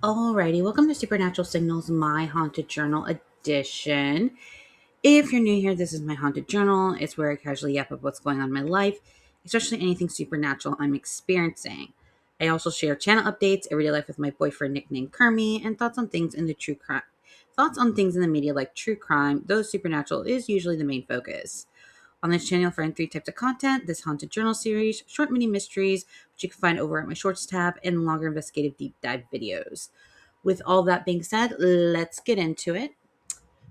Alrighty, welcome to Supernatural Signals, my haunted journal edition. If you're new here, this is my haunted journal. It's where I casually yap about what's going on in my life, especially anything supernatural I'm experiencing. I also share channel updates, everyday life with my boyfriend nicknamed Kermie, and thoughts on things in the media like true crime. Though supernatural is usually the main focus. On this channel, you'll find three types of content: this haunted journal series, short mini mysteries, which you can find over at my shorts tab, and longer investigative deep dive videos. With all that being said, let's get into it.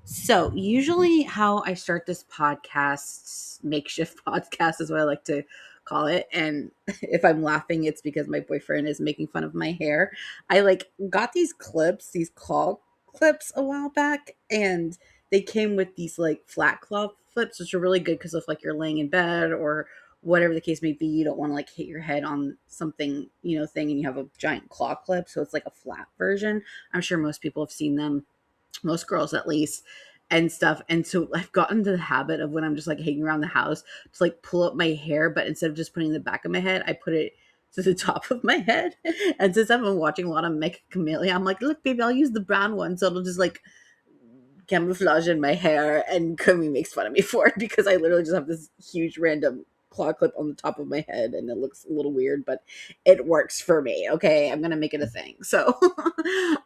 So, usually, how I start this podcast, makeshift podcast is what I like to call it. And if I'm laughing, it's because my boyfriend is making fun of my hair. I got these clips, these claw clips a while back, and they came with these flat claw flips, which are really good because if you're laying in bed or whatever the case may be, you don't want to hit your head on something, thing, and you have a giant claw clip. So it's like a flat version. I'm sure most people have seen them, most girls at least, and stuff. And so I've gotten into the habit of when I'm just hanging around the house to pull up my hair, but instead of just putting the back of my head, I put it to the top of my head. And since I've been watching a lot of Mecha Chameleon, I'm like, look, baby, I'll use the brown one. So it'll just camouflage in my hair. And Kumi makes fun of me for it because I literally just have this huge random claw clip on the top of my head and it looks a little weird, but it works for me. Okay, I'm gonna make it a thing. So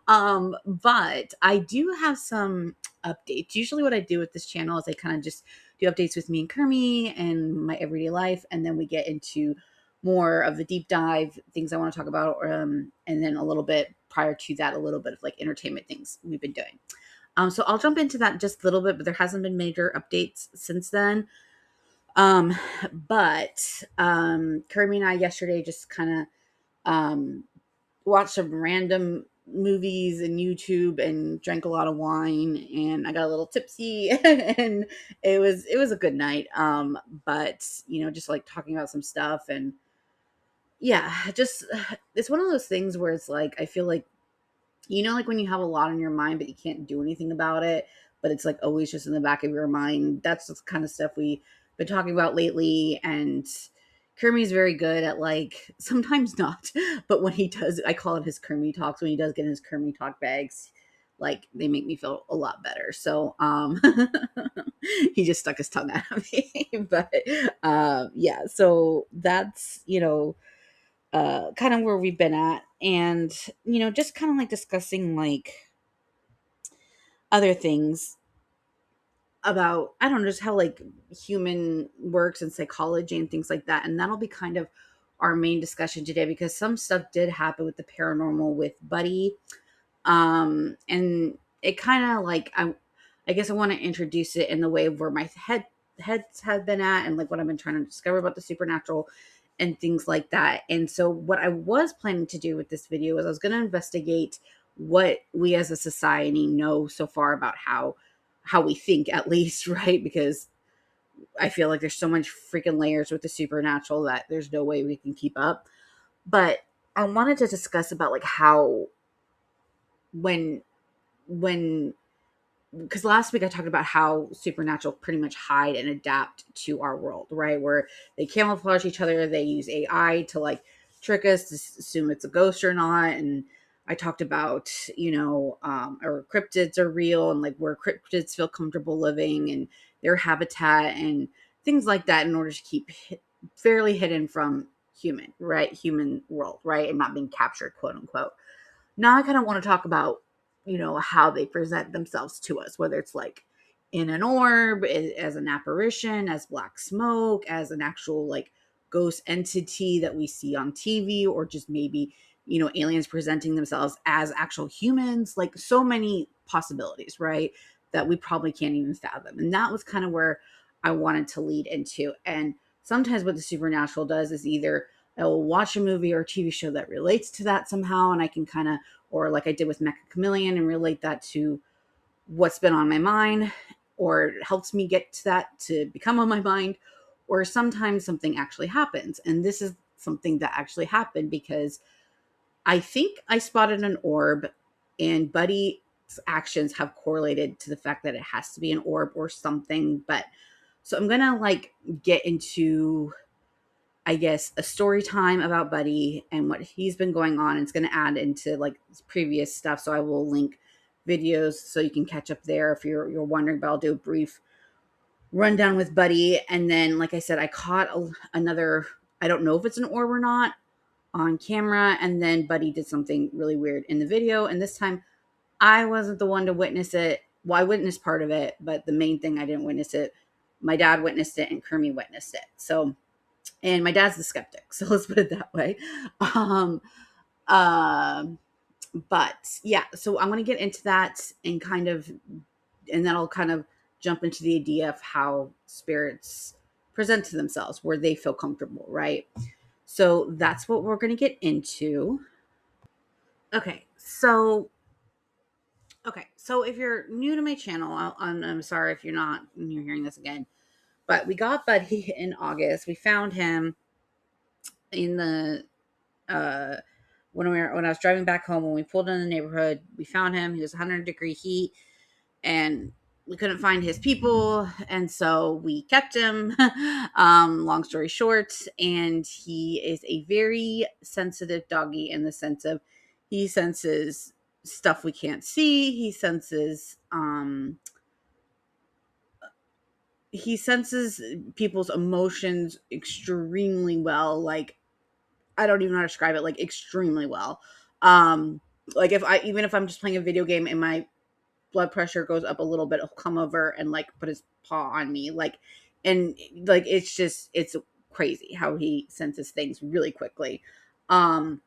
but I do have some updates. Usually what I do with this channel is I kind of just do updates with me and Kermie and my everyday life, and then we get into more of the deep dive things I want to talk about, and then a little bit prior to that, a little bit of entertainment things we've been doing. So I'll jump into that just a little bit, but there hasn't been major updates since then. Um, but Kirby and I yesterday just kind of watched some random movies and YouTube and drank a lot of wine, and I got a little tipsy and it was a good night. But just talking about some stuff, and yeah, just it's one of those things where it's I feel when you have a lot on your mind, but you can't do anything about it, but it's always just in the back of your mind. That's the kind of stuff we've been talking about lately. And Kermie's very good at sometimes not, but when he does, I call it his Kermie talks. When he does get in his Kermie talk bags, they make me feel a lot better. So, he just stuck his tongue out at me, but, yeah, so that's, kind of where we've been at, and just kind of discussing other things about, I don't know, just how human works and psychology and things like that. And that'll be kind of our main discussion today, because some stuff did happen with the paranormal with Buddy. And it kind of I guess I want to introduce it in the way of where my heads have been at, and what I've been trying to discover about the supernatural and things like that. And so what I was planning to do with this video is I was going to investigate what we as a society know so far about how we think, at least, right? Because I feel there's so much freaking layers with the supernatural that there's no way we can keep up. But I wanted to discuss about how when when because last week I talked about how supernatural pretty much hide and adapt to our world, right? Where they camouflage each other, they use AI to trick us to assume it's a ghost or not. And I talked about, our cryptids are real, and where cryptids feel comfortable living and their habitat and things like that, in order to keep fairly hidden from human world, right? And not being captured, quote unquote. Now I kind of want to talk about, how they present themselves to us, whether it's in an orb, as an apparition, as black smoke, as an actual ghost entity that we see on TV, or just maybe, aliens presenting themselves as actual humans. So many possibilities, right? That we probably can't even fathom. And that was kind of where I wanted to lead into. And sometimes what the supernatural does is either I will watch a movie or a TV show that relates to that somehow, and I can kind of, or like I did with Mecha Chameleon, and relate that to what's been on my mind, or it helps me get to that to become on my mind, or sometimes something actually happens. And this is something that actually happened, because I think I spotted an orb, and Buddy's actions have correlated to the fact that it has to be an orb or something. But so I'm gonna get into, I guess, a story time about Buddy and what he's been going on. It's going to add into like previous stuff. So I will link videos so you can catch up there if you're wondering, but I'll do a brief rundown with Buddy. And then, like I said, I caught another, I don't know if it's an orb or not, on camera. And then Buddy did something really weird in the video. And this time I wasn't the one to witness it. Well, I witnessed part of it, but the main thing, I didn't witness it. My dad witnessed it and Kermie witnessed it. So, and my dad's the skeptic. So let's put it that way. Um, uh, but yeah, so I'm going to get into that and kind of, and then I'll kind of jump into the idea of how spirits present to themselves where they feel comfortable, right? So that's what we're going to get into. Okay, so if you're new to my channel, I'm sorry if you're not, and you're hearing this again, but we got Buddy in August. We found him in the uh when I was driving back home. When we pulled in the neighborhood, we found him. He was 100-degree heat, and we couldn't find his people, and so we kept him. Long story short, and he is a very sensitive doggy in the sense of he senses stuff we can't see. He senses people's emotions extremely well. Like, I don't even know how to describe it, like extremely well. Um, like even if I'm just playing a video game and my blood pressure goes up a little bit, he'll come over and like put his paw on me. And like, it's crazy how he senses things really quickly. Um,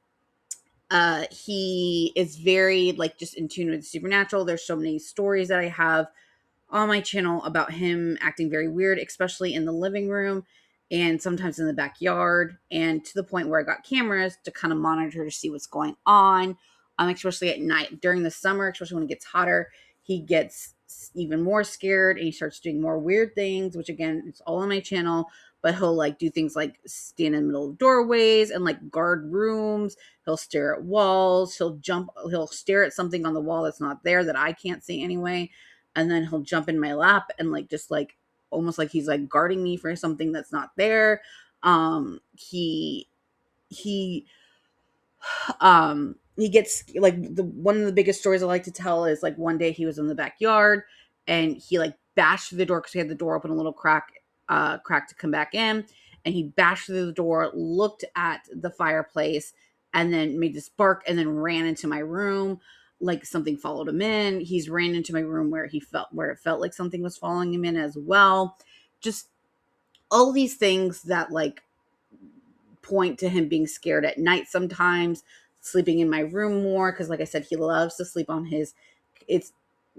he is very like just in tune with the supernatural. There's so many stories that I have on my channel about him acting very weird, especially in the living room and sometimes in the backyard, and to the point where I got cameras to kind of monitor to see what's going on. Especially at night during the summer, especially when it gets hotter, he gets even more scared and he starts doing more weird things, which again, it's all on my channel. But he'll like do things like stand in the middle of doorways and like guard rooms. He'll stare at walls. He'll stare at something on the wall that's not there that I can't see anyway, and then he'll jump in my lap and like just like almost like he's like guarding me for something that's not there. He he gets like the one of the biggest stories I like to tell is like one day he was in the backyard and he like bashed through the door because he had the door open a little crack to come back in, and he bashed through the door, looked at the fireplace, and then made this bark and then ran into my room like something followed him in. He's ran into my room where it felt like something was following him in as well. Just all these things that like point to him being scared at night sometimes, sleeping in my room more because like I said, he loves to sleep on his it's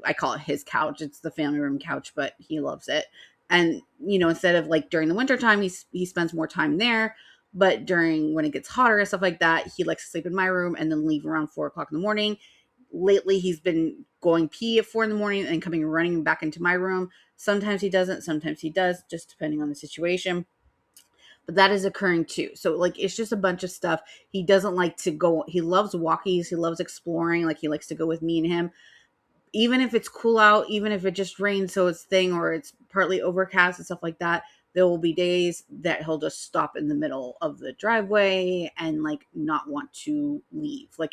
I call it his couch. It's the family room couch, but he loves it. And instead of like during the winter time, he spends more time there. But during when it gets hotter and stuff like that, he likes to sleep in my room and then leave around 4 o'clock in the morning. Lately, he's been going pee at 4 in the morning and coming running back into my room. Sometimes he doesn't, sometimes he does, just depending on the situation. But that is occurring too. So like it's just a bunch of stuff. He doesn't like to go. He loves walkies. He loves exploring. Like he likes to go with me and him, even if it's cool out, even if it just rains, so it's thing, or it's partly overcast and stuff like that. There will be days that he'll just stop in the middle of the driveway and like not want to leave. Like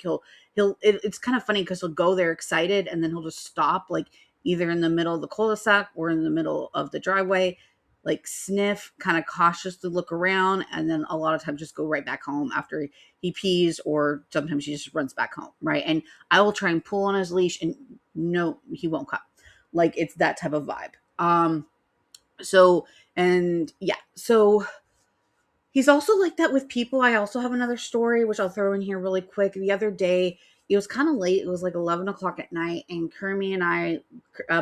it's kind of funny because he'll go there excited and then he'll just stop, like either in the middle of the cul-de-sac or in the middle of the driveway, like sniff, kind of cautiously look around, and then a lot of times just go right back home after he pees, or sometimes he just runs back home, right? And I will try and pull on his leash, and no, he won't come. Like it's that type of vibe. So and yeah, so he's also like that with people. I also have another story which I'll throw in here really quick. The other day, it was kind of late. It was like 11 o'clock at night, and Kermie and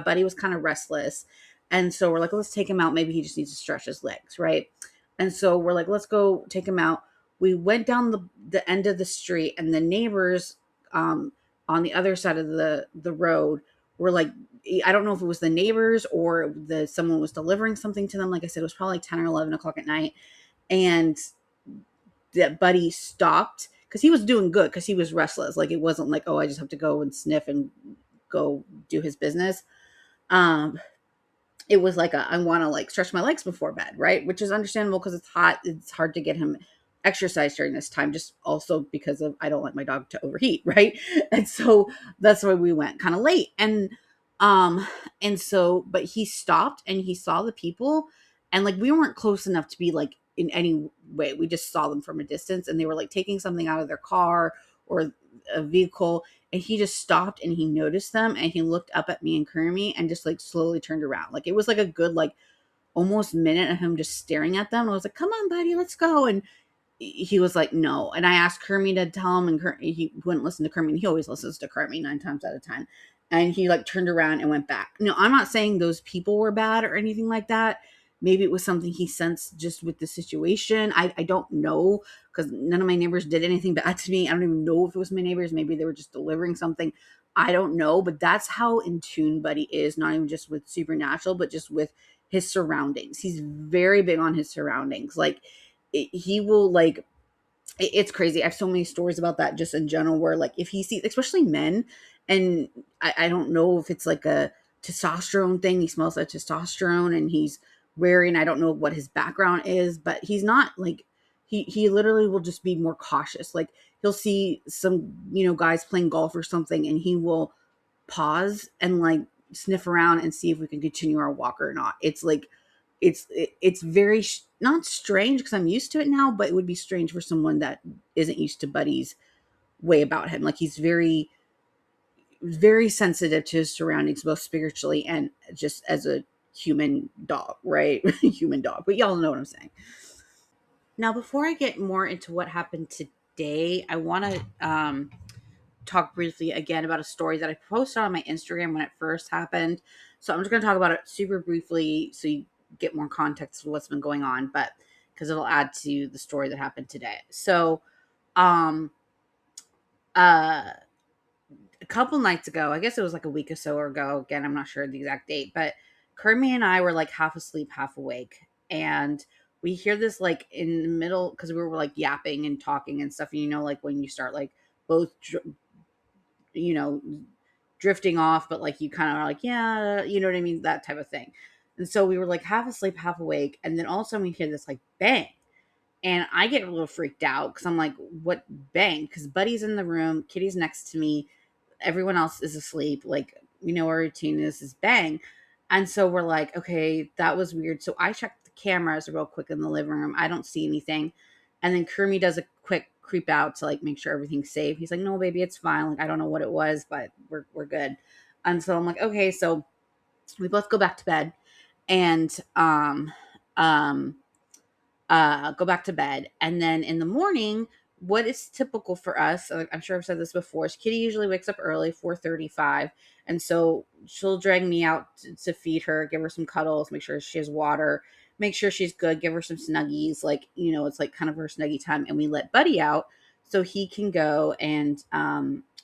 Buddy was kind of restless, and so we're like, let's take him out. Maybe he just needs to stretch his legs, right? And so we're like, let's go take him out. We went down the end of the street, and the neighbors on the other side of the road were like, I don't know if it was the neighbors or someone was delivering something to them. Like I said, it was probably like 10 or 11 o'clock at night, and that Buddy stopped because he was doing good, because he was restless. Like it wasn't like, oh, I just have to go and sniff and go do his business. Um, it was like I want to like stretch my legs before bed, right? Which is understandable because it's hot. It's hard to get him exercise during this time, just also because of I don't like my dog to overheat, right? And so that's why we went kind of late. Um and so but he stopped and he saw the people, and like we weren't close enough to be like in any way. We just saw them from a distance, and they were like taking something out of their car or a vehicle, and he just stopped and he noticed them, and he looked up at me and Kermie and just like slowly turned around. Like it was like a good like almost minute of him just staring at them. I was like, "Come on, buddy, let's go." And he was like, "No." And I asked Kermie to tell him, and he wouldn't listen to Kermie. And he always listens to Kermie 9 times out of 10. And he like turned around and went back. No, I'm not saying those people were bad or anything like that. Maybe it was something he sensed just with the situation. I don't know, because none of my neighbors did anything bad to me. I don't even know if it was my neighbors. Maybe they were just delivering something. I don't know. But that's how in tune Buddy is, not even just with supernatural, but just with his surroundings. He's very big on his surroundings. Like he will like it's crazy. I have so many stories about that just in general, where like if he sees, especially men, and I don't know if it's like a testosterone thing. He smells like testosterone, and he's wearing, I don't know what his background is, but he's not like he literally will just be more cautious. Like he'll see some, guys playing golf or something, and he will pause and like sniff around and see if we can continue our walk or not. It's like it's very not strange because I'm used to it now, but it would be strange for someone that isn't used to Buddy's way about him. Like he's very very sensitive to his surroundings, both spiritually and just as a human dog, right? Human dog. But y'all know what I'm saying. Now, before I get more into what happened today, I want to talk briefly again about a story that I posted on my Instagram when it first happened. So I'm just going to talk about it super briefly so you get more context of what's been going on, but because it'll add to the story that happened today. So, um, uh, a couple nights ago, I guess it was like a week or so ago. Again, I'm not sure the exact date, but Kermie and I were like half asleep, half awake, and we hear this like in the middle because we were like yapping and talking and stuff. And like when you start like both, you know, drifting off, but like you kind of are like, yeah, you know what I mean? That type of thing. And so we were like half asleep, half awake. And then all of a sudden we hear this like bang. And I get a little freaked out because I'm like, what bang? Because Buddy's in the room, Kitty's next to me, everyone else is asleep. Like, our routine is bang. And so we're like, okay, that was weird. So I checked the cameras real quick in the living room. I don't see anything. And then Kermie does a quick creep out to like make sure everything's safe. He's like, no, baby, it's fine. Like, I don't know what it was, but we're good. And so I'm like, okay, so we both go back to bed and um go back to bed. And then in the morning, what is typical for us, I'm sure I've said this before, is Kitty usually wakes up early, 4:35. And so she'll drag me out to feed her, give her some cuddles, make sure she has water, make sure she's good, give her some snuggies. Like, it's like kind of her snuggie time. And we let Buddy out so he can go and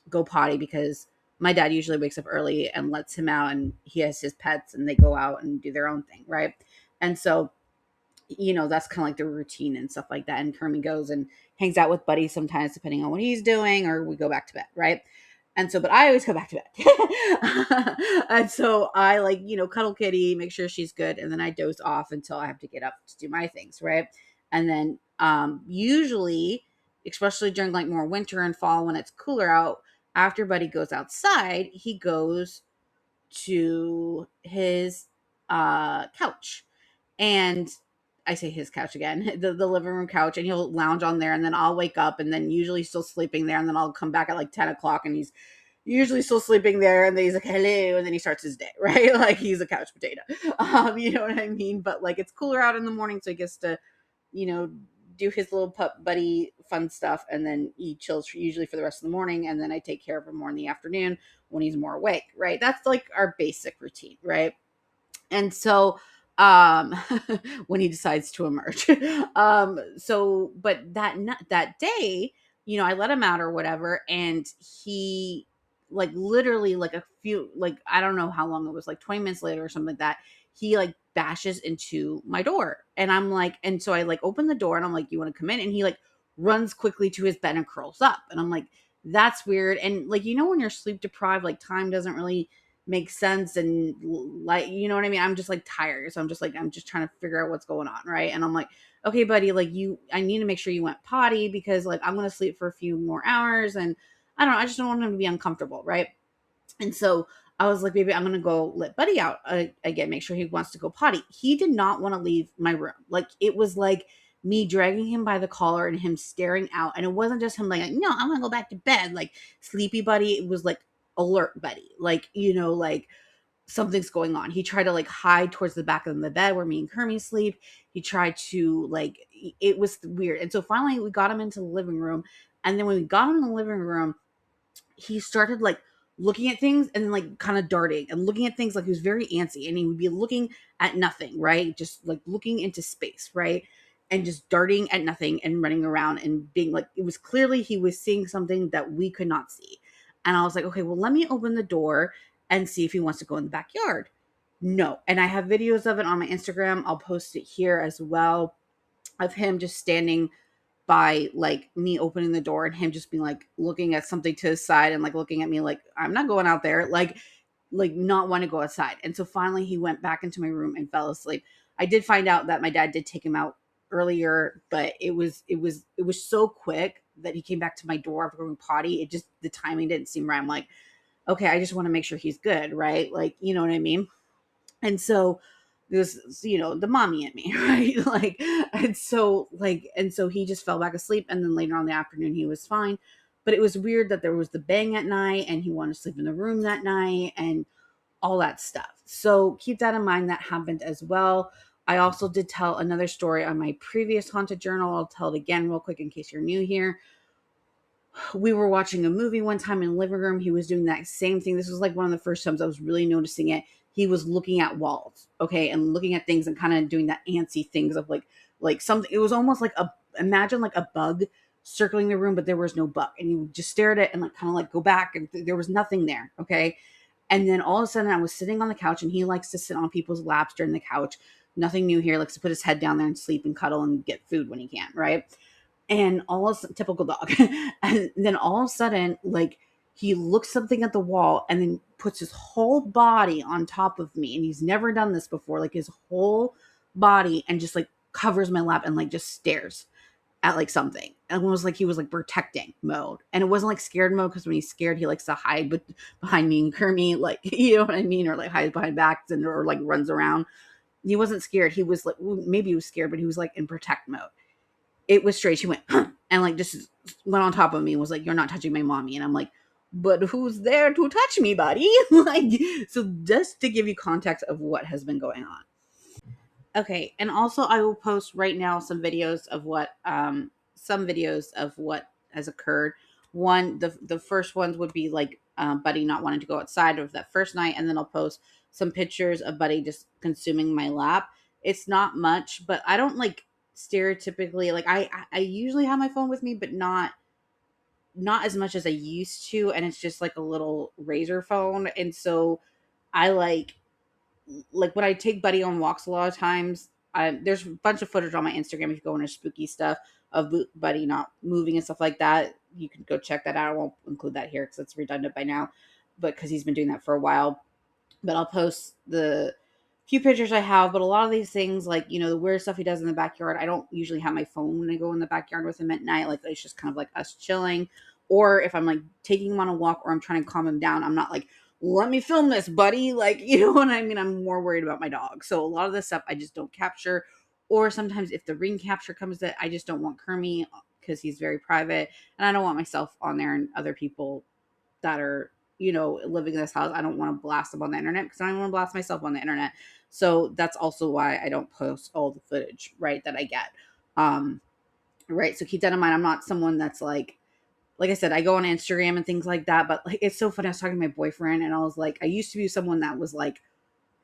go potty, because my dad usually wakes up early and lets him out, and he has his pets and they go out and do their own thing. Right. And so that's kind of like the routine and stuff like that. And Kermie goes and hangs out with Buddy sometimes, depending on what he's doing, or we go back to bed, right? And so, but I always go back to bed. And so I like, cuddle Kitty, make sure she's good. And then I doze off until I have to get up to do my things, right? And then usually, especially during like more winter and fall when it's cooler out, after Buddy goes outside, he goes to his couch. And I say his couch again, the living room couch, and he'll lounge on there, and then I'll wake up, and then usually still sleeping there, and then I'll come back at like 10 o'clock, and he's usually still sleeping there, and then he's like, hello, and then he starts his day, right? Like he's a couch potato. You know what I mean? But like it's cooler out in the morning, so he gets to, you know, do his little pup buddy fun stuff, and then he chills usually for the rest of the morning, and then I take care of him more in the afternoon when he's more awake, right? That's like our basic routine, right? And so um when he decides to emerge. But that day, I let him out or whatever, and he like literally like a few, like I don't know how long it was, like 20 minutes later or something like that, he like bashes into my door. And I'm like, and so I like open the door and I'm like, you want to come in? And he like runs quickly to his bed and curls up. And I'm like, that's weird. And like, when you're sleep deprived, like time doesn't really make sense and like, you know what I mean? I'm just like tired. So I'm just like, I'm just trying to figure out what's going on. Right. And I'm like, okay, buddy, like I need to make sure you went potty because like I'm going to sleep for a few more hours. And I don't know. I just don't want him to be uncomfortable. Right. And so I was like, baby, I'm going to go let Buddy out again, make sure he wants to go potty. He did not want to leave my room. Like, it was like me dragging him by the collar and him staring out. And it wasn't just him like, no, I'm going to go back to bed. Like, sleepy Buddy. It was like alert Buddy. Like, like something's going on. He tried to like hide towards the back of the bed where me and Kermie sleep. He tried to like, it was weird. And so finally we got him into the living room. And then when we got him in the living room, he started like looking at things and then like kind of darting and looking at things like he was very antsy and he would be looking at nothing, right? Just like looking into space, right? And just darting at nothing and running around and being like, it was clearly he was seeing something that we could not see. And I was like, okay, well, let me open the door and see if he wants to go in the backyard. No. And I have videos of it on my Instagram. I'll post it here as well of him just standing by like me opening the door and him just being like looking at something to his side and like looking at me like I'm not going out there, like not want to go outside. And so finally he went back into my room and fell asleep. I did find out that my dad did take him out earlier, but it was so quick that he came back to my door after going potty. It just, the timing didn't seem right. I'm like, okay, I just want to make sure he's good, right? Like, you know what I mean? And so there's, the mommy in me, right? Like, and so he just fell back asleep. And then later on in the afternoon, he was fine. But it was weird that there was the bang at night and he wanted to sleep in the room that night and all that stuff. So keep that in mind. That happened as well. I also did tell another story on my previous haunted journal. I'll tell it again real quick in case you're new here. We were watching a movie one time in the living room. He was doing that same thing. This was like one of the first times I was really noticing it. He was looking at walls, okay, and looking at things and kind of doing that antsy things of like something. It was almost like imagine like a bug circling the room, but there was no bug, and he would just stare at it and like kind of like go back, and there was nothing there, okay. And then all of a sudden, I was sitting on the couch, and he likes to sit on people's laps during the couch. Nothing new here. Likes to put his head down there and sleep and cuddle and get food when he can, right? And all of typical dog. And then all of a sudden, like he looks something at the wall and then puts his whole body on top of me. And he's never done this before, like his whole body, and just like covers my lap and like just stares at like something. And it was like he was like protecting mode. And it wasn't like scared mode, because when he's scared, he likes to hide behind me and Kermie, like, you know what I mean? Or like hides behind backs and or like runs around. He wasn't scared. He was like, maybe he was scared, but he was like in protect mode. It was strange. He went, huh, and like just went on top of me and was like, "You're not touching my mommy." And I'm like, "But who's there to touch me, buddy?" Like, so just to give you context of what has been going on. Okay, and also I will post right now some videos of what has occurred. One, the first ones would be like Buddy not wanting to go outside of that first night, and then I'll post some pictures of Buddy just consuming my lap. It's not much, but I don't like stereotypically like I usually have my phone with me, but not as much as I used to, and it's just like a little razor phone, and so I like when I take Buddy on walks a lot of times, there's a bunch of footage on my Instagram if you go into spooky stuff of Buddy not moving and stuff like that. You can go check that out. I won't include that here because it's redundant by now, but because he's been doing that for a while. But I'll post the few pictures I have. But a lot of these things, like, the weird stuff he does in the backyard, I don't usually have my phone when I go in the backyard with him at night. Like, it's just kind of like us chilling. Or if I'm like taking him on a walk or I'm trying to calm him down, I'm not like, let me film this, buddy. Like, you know what I mean? I'm more worried about my dog. So a lot of this stuff I just don't capture. Or sometimes if the ring capture comes that I just don't want Kermie because he's very private. And I don't want myself on there and other people that are, living in this house. I don't want to blast them on the internet because I don't want to blast myself on the internet. So that's also why I don't post all the footage, right, that I get. Right. So keep that in mind. I'm not someone that's like I said, I go on Instagram and things like that, but like it's so funny. I was talking to my boyfriend and I was like, I used to be someone that was like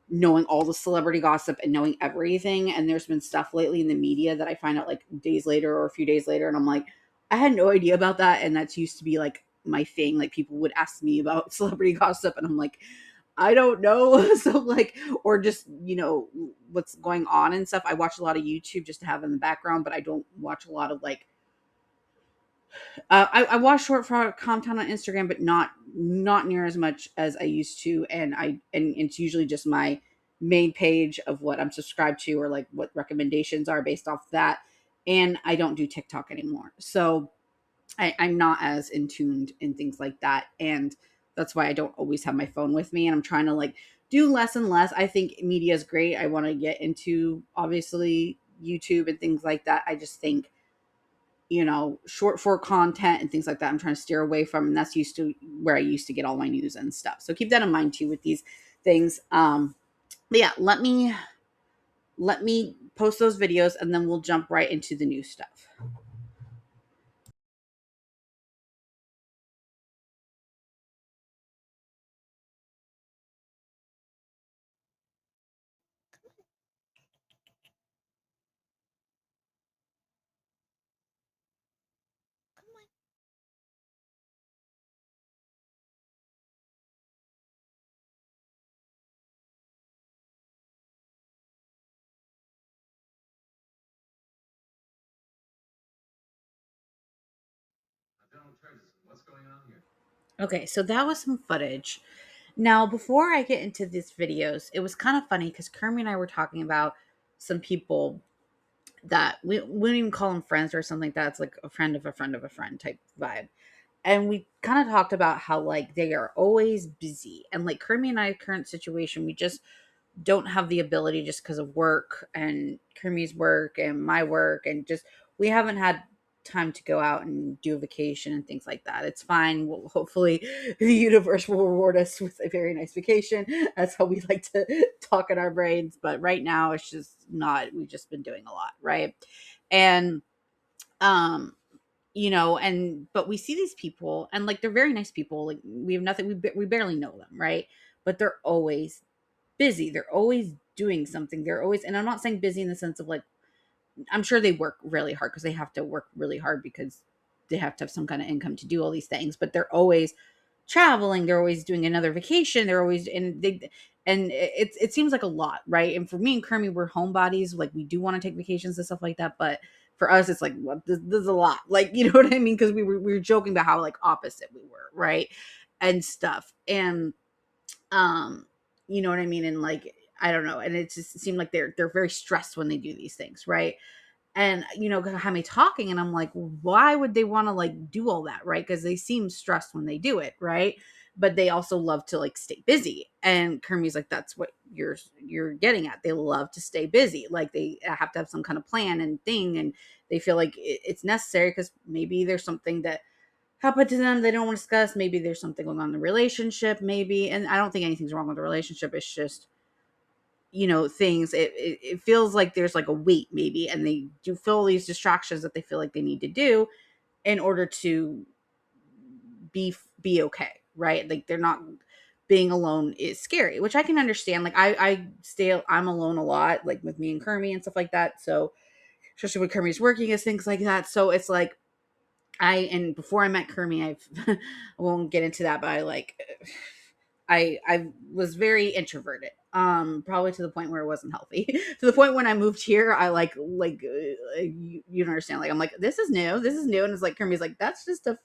knowing all the celebrity gossip and knowing everything. And there's been stuff lately in the media that I find out like days later or a few days later. And I'm like, I had no idea about that. And that's used to be like my thing. Like people would ask me about celebrity gossip and I'm like, I don't know. So like, or just, what's going on and stuff. I watch a lot of YouTube just to have in the background, but I don't watch a lot of like, I watch short form content on Instagram, but not not near as much as I used to, and it's usually just my main page of what I'm subscribed to, or like what recommendations are based off that. And I don't do TikTok anymore. So I'm not as in tuned in things like that. And that's why I don't always have my phone with me. And I'm trying to like do less and less. I think media is great. I want to get into obviously YouTube and things like that. I just think, short for content and things like that, I'm trying to steer away from. And that's used to where I used to get all my news and stuff. So keep that in mind too with these things. But yeah, let me post those videos and then we'll jump right into the new stuff. Okay, so that was some footage. Now, before I get into these videos, it was kind of funny because Kermie and I were talking about some people that we don't even call them friends or something like that. It's like a friend of a friend of a friend type vibe. And we kind of talked about how like they are always busy. And like Kermie and I current situation, we just don't have the ability just because of work and Kermie's work and my work, and just we haven't had time to go out and do a vacation and things like that. It's fine. We'll, hopefully the universe will reward us with a very nice vacation. That's how we like to talk in our brains. But right now it's just not, we've just been doing a lot, right? And um and but we see these people and like they're very nice people. Like we have nothing, we barely know them, right? But they're always busy. They're always doing something. They're always, and I'm not saying busy in the sense of like, I'm sure they work really hard because they have to work really hard because they have to have some kind of income to do all these things, but they're always traveling. They're always doing another vacation. They're always, and it seems like a lot, right? And for me and Kermie, we're homebodies. Like we do want to take vacations and stuff like that. But for us, it's like, what, this is a lot. Like, you know what I mean? Because we were joking about how like opposite we were, right? And stuff. And um, you know what I mean? And like, I don't know. And it just seemed like they're very stressed when they do these things, right? And have me talking, and I'm like, why would they want to like do all that, right? Because they seem stressed when they do it, right? But they also love to like stay busy. And Kermie's like, that's what you're getting at. They love to stay busy. Like they have to have some kind of plan and thing, and they feel like it's necessary because maybe there's something that happened to them they don't want to discuss. Maybe there's something going on in the relationship, maybe. And I don't think anything's wrong with the relationship. It's just, things, it feels like there's like a weight maybe, and they do feel these distractions that they feel like they need to do in order to be okay, right? Like they're not, being alone is scary, which I can understand. Like I'm alone a lot, like with me and Kermie and stuff like that. So especially when Kermie's working is things like that. So it's like and before I met Kermie, I won't get into that, but I was very introverted. Probably to the point where it wasn't healthy. To the point when I moved here, I you don't understand. Like I'm like, this is new, and it's like Kermie's like, that's just a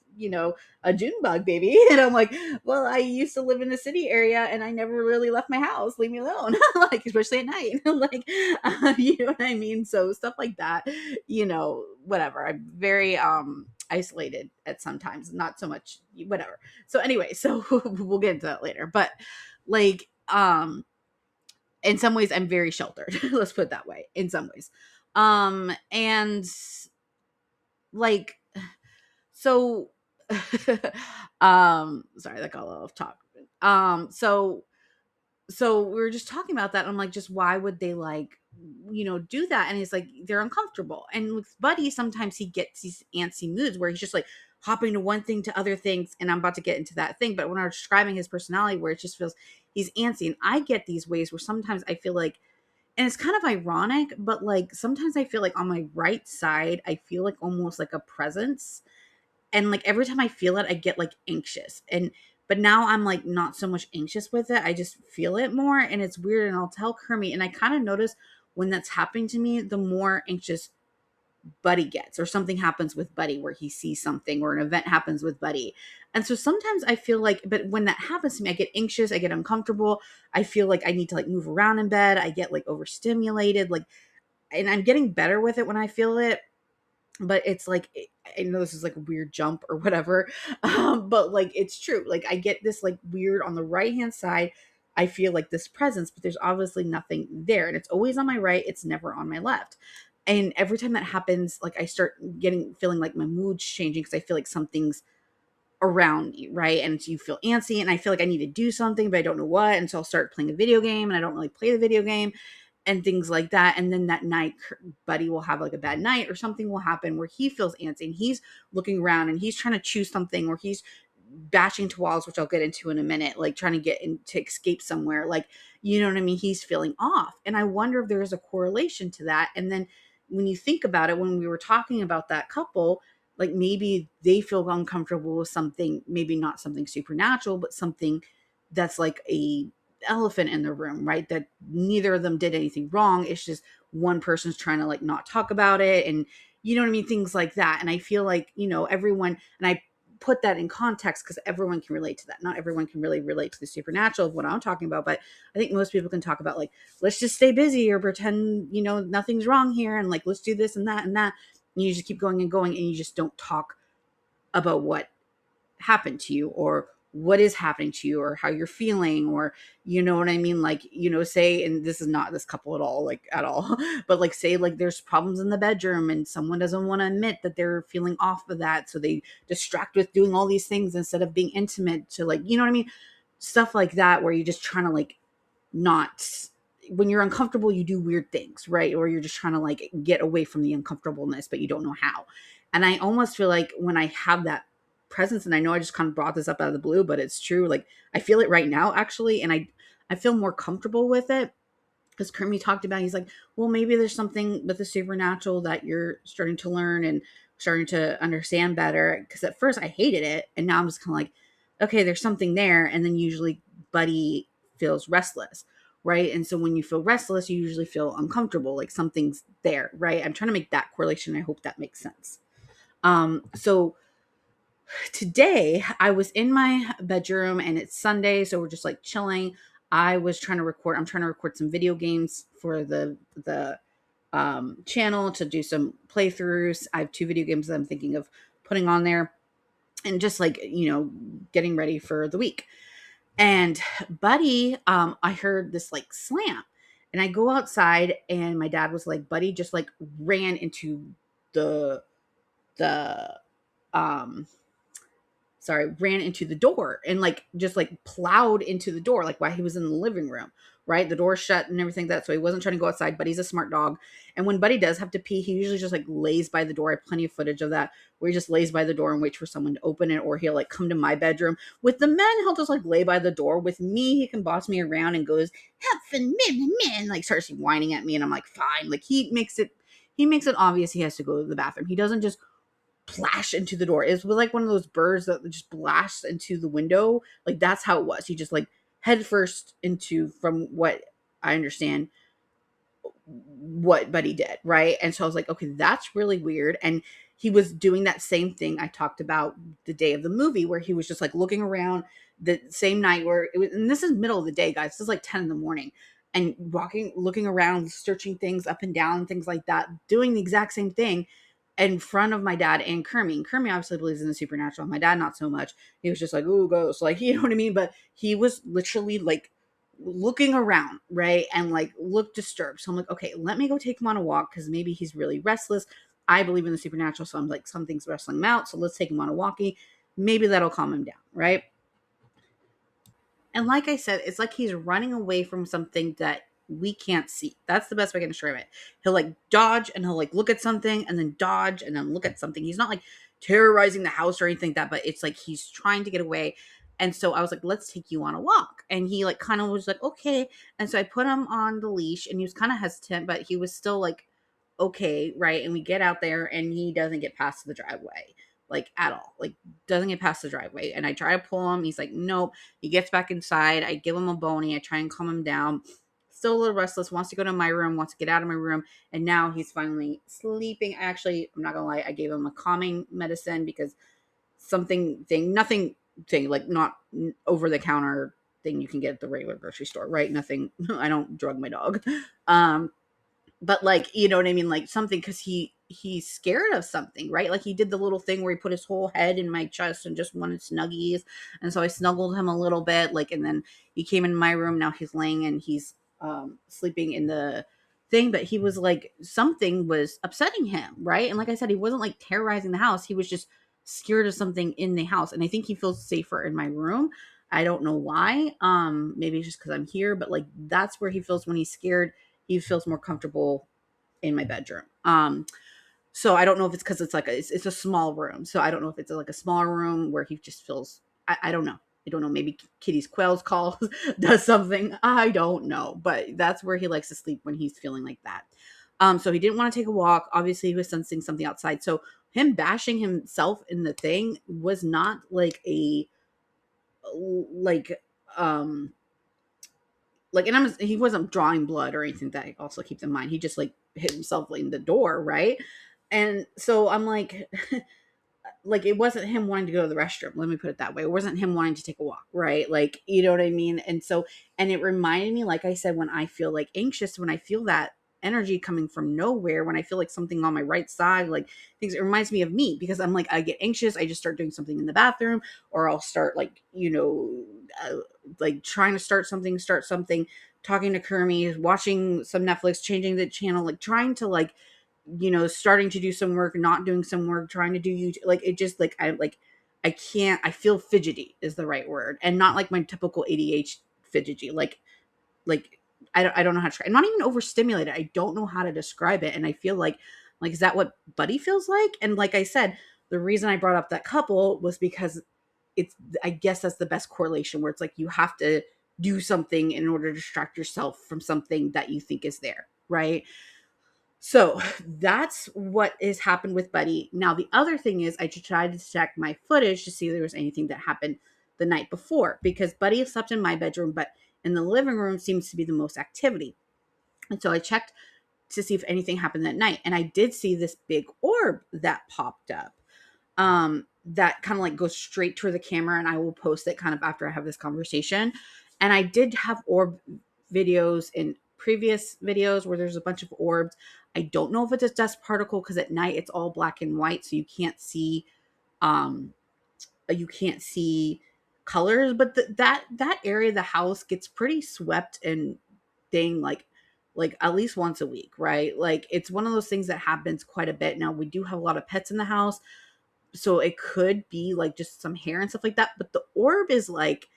June bug, baby, and I'm like, well, I used to live in the city area, and I never really left my house. Leave me alone, like especially at night, like, you know what I mean. So stuff like that, whatever. I'm very isolated at sometimes, not so much, whatever. So anyway, so we'll get into that later. But like in some ways I'm very sheltered. Let's put it that way. In some ways. And like so sorry, that got a little off topic. So we were just talking about that. And I'm like, just why would they like, do that? And he's like, they're uncomfortable. And with Buddy, sometimes he gets these antsy moods where he's just like hopping to one thing to other things. And I'm about to get into that thing. But when I was describing his personality, where it just feels he's antsy, and I get these ways where sometimes I feel like, and it's kind of ironic, but like sometimes I feel like on my right side, I feel like almost like a presence, and like every time I feel it, I get like anxious. And but now I'm like not so much anxious with it. I just feel it more, and it's weird. And I'll tell Kermie, and I kind of notice when that's happening to me, the more anxious Buddy gets, or something happens with Buddy where he sees something, or an event happens with Buddy. And so sometimes I feel like, but when that happens to me, I get anxious, I get uncomfortable. I feel like I need to like move around in bed. I get like overstimulated, like, and I'm getting better with it when I feel it. But it's like, I know this is like a weird jump or whatever, but like it's true. Like I get this like weird on the right hand side. I feel like this presence, but there's obviously nothing there, and it's always on my right. It's never on my left. And every time that happens, like I start feeling like my mood's changing because I feel like something's around you, right? And you feel antsy, and I feel like I need to do something, but I don't know what. And so I'll start playing a video game, and I don't really play the video game and things like that. And then that night, Buddy will have like a bad night, or something will happen where he feels antsy and he's looking around and he's trying to choose something, or he's bashing to walls, which I'll get into in a minute, like trying to get in to escape somewhere. Like, you know what I mean? He's feeling off. And I wonder if there's a correlation to that. And then when you think about it, when we were talking about that couple, like maybe they feel uncomfortable with something, maybe not something supernatural, but something that's like a elephant in the room, right? That neither of them did anything wrong. It's just one person's trying to like not talk about it, and you know what I mean? Things like that. And I feel like, everyone, and I put that in context because everyone can relate to that. Not everyone can really relate to the supernatural of what I'm talking about, but I think most people can talk about like, let's just stay busy or pretend, nothing's wrong here. And like, let's do this and that and that. And you just keep going and going, and you just don't talk about what happened to you, or what is happening to you, or how you're feeling, or you know what I mean? Like, say, and this is not this couple at all, like at all, but like say like there's problems in the bedroom and someone doesn't want to admit that they're feeling off of that. So they distract with doing all these things instead of being intimate to, like, you know what I mean? Stuff like that, where you're just trying to like not, when you're uncomfortable, you do weird things, right? Or you're just trying to like get away from the uncomfortableness, but you don't know how. And I almost feel like when I have that presence, and I know I just kind of brought this up out of the blue, but it's true. Like I feel it right now, actually, and I feel more comfortable with it because Kermit talked about, he's like, well, maybe there's something with the supernatural that you're starting to learn and starting to understand better. Because at first I hated it, and now I'm just kind of like, okay, there's something there. And then usually Buddy feels restless, right? And so when you feel restless, you usually feel uncomfortable, like something's there, right? I'm trying to make that correlation. I hope that makes sense. So today I was in my bedroom, and it's Sunday, so we're just like chilling. I'm trying to record some video games for the channel to do some playthroughs. I have two video games that I'm thinking of putting on there, and just like, getting ready for the week. And Buddy, I heard this like slam, and I go outside, and my dad was like, Buddy just like ran into the um ran into the door, and like just like plowed into the door, like while he was in the living room, right? The door shut and everything that, so he wasn't trying to go outside. But he's a smart dog. And when Buddy does have to pee, he usually just like lays by the door. I have plenty of footage of that, where he just lays by the door and waits for someone to open it, or he'll like come to my bedroom. With the men, he'll just like lay by the door. With me, he can boss me around and goes, "Huffing and like starts whining at me, and I'm like, fine. Like he makes it obvious he has to go to the bathroom. He doesn't just plash into the door. It was like one of those birds that just blasts into the window. Like that's how it was. He just like head first into, from what I understand, what Buddy did, right? And so I was like, okay, that's really weird. And he was doing that same thing I talked about the day of the movie, where he was just like looking around the same night where it was, and this is middle of the day, guys. This is like 10 in the morning. And walking, looking around, searching things up and down, things like that, doing the exact same thing in front of my dad and Kermit. And Kermit obviously believes in the supernatural. My dad, not so much. He was just like, "Ooh, ghosts," like, you know what I mean? But he was literally like looking around, right? And like looked disturbed. So I'm like, okay, let me go take him on a walk, because maybe he's really restless. I believe in the supernatural, so I'm like, something's wrestling him out. So let's take him on a walkie. Maybe that'll calm him down, right? And like I said, it's like he's running away from something that we can't see. That's the best way I can describe it. He'll like dodge, and he'll like look at something and then dodge and then look at something. He's not like terrorizing the house or anything like that, but it's like he's trying to get away. And so I was like, let's take you on a walk. And he like kind of was like, okay. And so I put him on the leash, and he was kind of hesitant, but he was still like, okay, right? And we get out there, and he doesn't get past the driveway, like at all. Like doesn't get past the driveway. And I try to pull him. He's like, nope. He gets back inside. I give him a bony. I try and calm him down. still a little restless, wants to go to my room, wants to get out of my room, and now he's finally sleeping. Actually, I'm not gonna lie, I gave him a calming medicine because nothing thing, like not over the counter thing you can get at the regular grocery store, right? Nothing. I don't drug my dog. Um, but like, you know what I mean, like something, because he's scared of something, right? Like he did the little thing where he put his whole head in my chest and just wanted snuggies, and so I snuggled him a little bit, like, and then he came in my room. Now he's laying and he's sleeping in the thing, but he was like, something was upsetting him, right? And like I said, he wasn't like terrorizing the house, he was just scared of something in the house, and I think he feels safer in my room. I don't know why. Maybe it's just because I'm here, but like that's where he feels when he's scared. He feels more comfortable in my bedroom. So I don't know if it's because it's like it's a small room. So I don't know if it's like a smaller room where he just feels. I don't know. I don't know. Maybe Kitty's Quails calls does something. I don't know, but that's where he likes to sleep when he's feeling like that. So he didn't want to take a walk. Obviously, he was sensing something outside. So him bashing himself in the thing was not like a like um and he wasn't drawing blood or anything. That also keeps in mind. He just like hit himself in the door, right? And so I'm like, like it wasn't him wanting to go to the restroom. Let me put it that way. It wasn't him wanting to take a walk, right? Like, you know what I mean? And so, and it reminded me, like I said, when I feel like anxious, when I feel that energy coming from nowhere, when I feel like something on my right side, like things, it reminds me of me, because I'm like, I get anxious, I just start doing something in the bathroom, or I'll start like, like trying to start something, talking to Kermie, watching some Netflix, changing the channel, like trying to like, starting to do some work, not doing some work, trying to do YouTube. Like it just I can't, I feel fidgety is the right word. And not like my typical ADHD fidgety. Like I don't know how to describe. I'm not even overstimulated. I don't know how to describe it. And I feel like, is that what Buddy feels like? And like I said, the reason I brought up that couple was because it's, I guess that's the best correlation, where it's like you have to do something in order to distract yourself from something that you think is there, right? So that's what has happened with Buddy. Now, the other thing is, I just tried to check my footage to see if there was anything that happened the night before, because Buddy slept in my bedroom, but in the living room seems to be the most activity. And so I checked to see if anything happened that night. And I did see this big orb that popped up, that kind of like goes straight toward the camera. And I will post it kind of after I have this conversation. And I did have orb videos in previous videos where there's a bunch of orbs. I don't know if it's a dust particle, because at night it's all black and white, so um you can't see colors. But that area of the house gets pretty swept and thing, like at least once a week, right? Like it's one of those things that happens quite a bit. Now we do have a lot of pets in the house, so it could be like just some hair and stuff like that, but the orb is like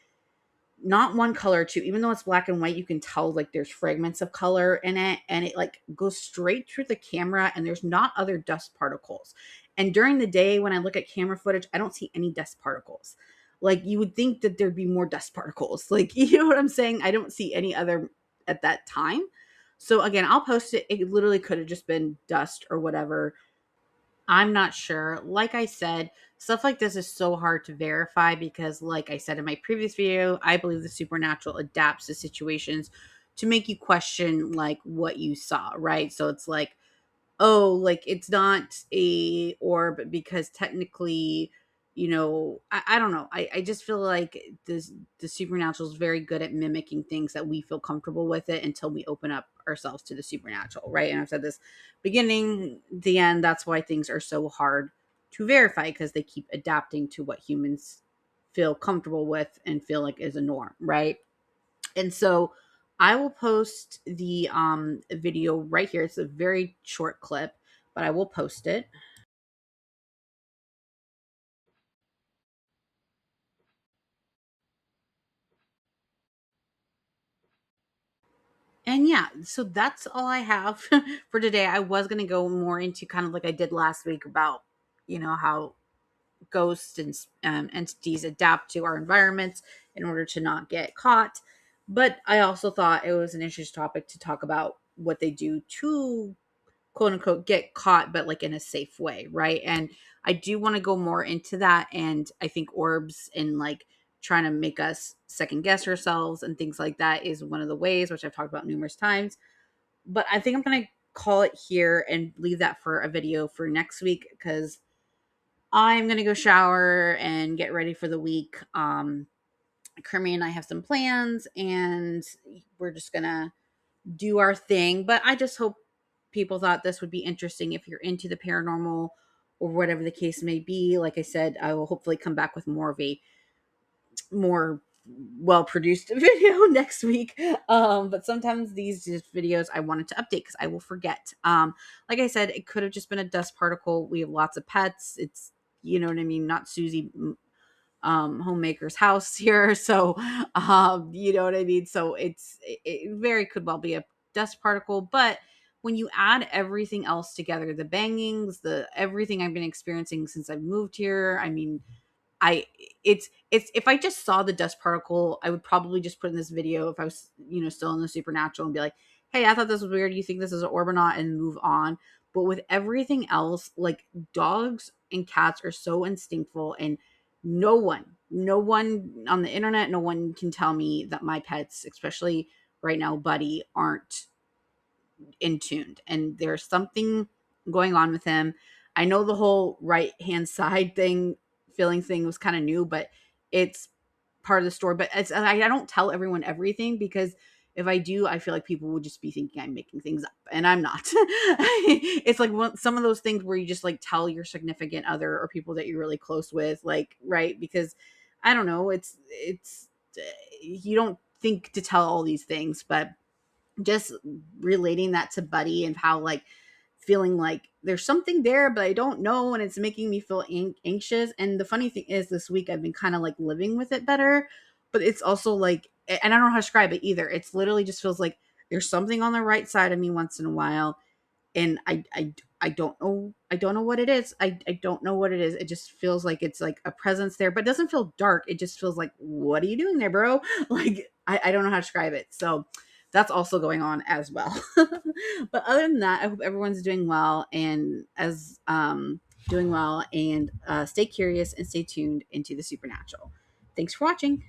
not one color too. Even though it's black and white, you can tell like there's fragments of color in it, and it like goes straight through the camera, and there's not other dust particles. And during the day when I look at camera footage, I don't see any dust particles. Like you would think that there'd be more dust particles. Like, you know what I'm saying? I don't see any other at that time. So again, I'll post it. It literally could have just been dust or whatever. I'm not sure. Like I said, stuff like this is so hard to verify because, like I said in my previous video, I believe the supernatural adapts to situations to make you question like what you saw, right? So it's like, oh, like it's not a orb because technically, I don't know. I just feel like the supernatural is very good at mimicking things that we feel comfortable with it until we open up ourselves to the supernatural, right? And I've said this beginning, the end. That's why things are so hard to verify, because they keep adapting to what humans feel comfortable with and feel like is a norm, right? And so I will post the video right here. It's a very short clip, but I will post it. And yeah, so that's all I have for today. I was going to go more into kind of like I did last week about, how ghosts and entities adapt to our environments in order to not get caught. But I also thought it was an interesting topic to talk about what they do to quote unquote get caught, but like in a safe way, right? And I do want to go more into that. And I think orbs and like trying to make us second guess ourselves and things like that is one of the ways, which I've talked about numerous times. But I think I'm going to call it here and leave that for a video for next week, because I'm going to go shower and get ready for the week. Kermie and I have some plans, and we're just going to do our thing. But I just hope people thought this would be interesting if you're into the paranormal or whatever the case may be. Like I said, I will hopefully come back with more of a more well produced video next week. But sometimes these just videos I wanted to update because I will forget. Like I said, it could have just been a dust particle. We have lots of pets. It's, you know what I mean, not Susie homemaker's house here. So you know what I mean? So it very could well be a dust particle, but when you add everything else together, the bangings, the everything I've been experiencing since I've moved here, I mean, I it's if I just saw the dust particle, I would probably just put in this video if I was, you know, still in the supernatural and be like, "Hey, I thought this was weird. You think this is an orb or not?" and move on. But with everything else, like dogs and cats are so instinctful, and no one on the internet, no one can tell me that my pets, especially right now, Buddy, aren't in tuned, and there's something going on with him. I know the whole right hand side thing, feeling thing was kind of new, but it's part of the story. But I don't tell everyone everything, because if I do, I feel like people would just be thinking I'm making things up, and I'm not. It's like some of those things where you just like tell your significant other or people that you're really close with, like, right? Because I don't know, it's you don't think to tell all these things, but just relating that to Buddy and how like feeling like there's something there, but I don't know, and it's making me feel anxious. And the funny thing is, this week I've been kind of like living with it better, but it's also like, and I don't know how to describe it either. It's literally just feels like there's something on the right side of me once in a while, and I don't know what it is. I don't know what it is. It just feels like it's like a presence there, but it doesn't feel dark. It just feels like, what are you doing there, bro? Like I don't know how to describe it. So that's also going on as well. But other than that, I hope everyone's doing well, and as doing well, and stay curious and stay tuned into the supernatural. Thanks for watching.